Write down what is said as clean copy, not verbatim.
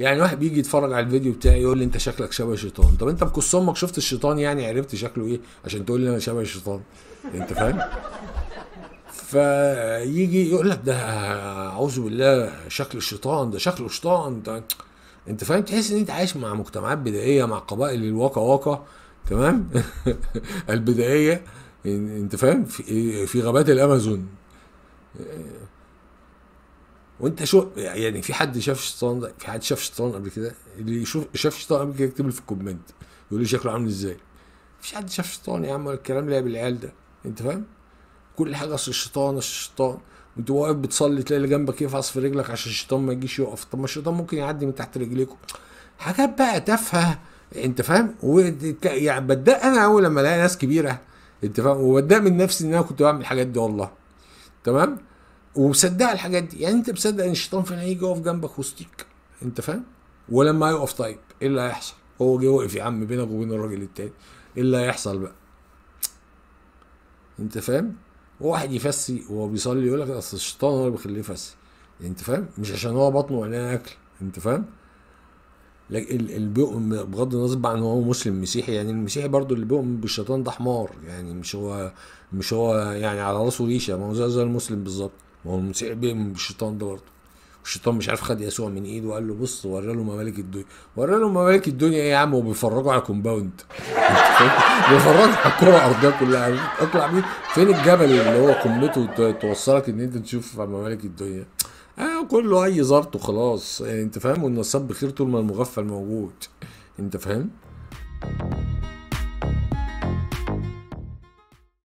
يعني واحد بيجي يتفرج على الفيديو بتاعي يقول لي انت شكلك شبه الشيطان. طب انت بكص امك شفت الشيطان يعني عرفت شكله ايه عشان تقول لي انا شبه الشيطان؟ انت فاهم؟ فيجي يقول لك ده اعوذ بالله شكل الشيطان، ده شكله شيطان ده. انت فاهم؟ تحس ان انت عايش مع مجتمعات بدائيه، مع قبائل الواقا واقا. تمام. البدائيه. انت فاهم؟ في غابات الامازون. وانت شو يعني، في حد شاف الشيطان ده؟ في حد شاف الشيطان قبل كده؟ اللي يشوف شاف الشيطان قبل كده يكتب لي في الكومنت يقول لي شكله عامل ازاي. مفيش حد شاف الشيطان يا عم، الكلام لعب العيال ده. انت فاهم؟ كل حاجه اصل الشيطان، اصل الشيطان. وانت واقف بتصلي تلاقي اللي جنبك يفعص في رجلك عشان الشيطان ما يجيش يقف. طب ما الشيطان ممكن يعدي من تحت رجليكم. حاجات بقى تافهه. انت فاهم؟ يعني بتضايق انا اول لما الاقي ناس كبيره. انت فاهم؟ وبتضايق من نفسي ان انا كنت بعمل الحاجات دي والله. تمام. ومصدق الحاجات دي، يعني انت مصدق ان الشيطان فين هيجي يقف جنبك وسطيك؟ انت فاهم؟ ولما يقف طيب ايه اللي هيحصل؟ هو جه وقف يا عم بينك وبين الراجل التاني، ايه اللي هيحصل بقى؟ انت فاهم؟ واحد يفسي وهو بيصلي يقول لك اصل الشيطان هو اللي بيخليه يفسي. انت فاهم؟ مش عشان هو بطنه وعليه اكل. انت فاهم؟ لكن بغض النظر بقى ان هو مسلم مسيحي، يعني المسيحي برضو اللي بيؤمن بالشيطان ده حمار، يعني مش هو يعني على راسه ريشه، ما هو زي المسلم بالظبط. ما هو المسيحي بيؤمن بالشيطان ده برضه. الشيطان مش عارف خد يسوع من ايده وقال له بص ورى له ممالك الدنيا. ورى له ممالك الدنيا ايه يا عم؟ وبيفرجوا على كومباوند. بيفرجوا على الكره الارضيه كلها. اطلع بيه فين الجبل اللي هو قمته توصلك ان انت تشوف ممالك الدنيا؟ كله اي ظبط وخلاص. انت فاهم؟ والنصاب بخير طول ما المغفل موجود. انت فاهم؟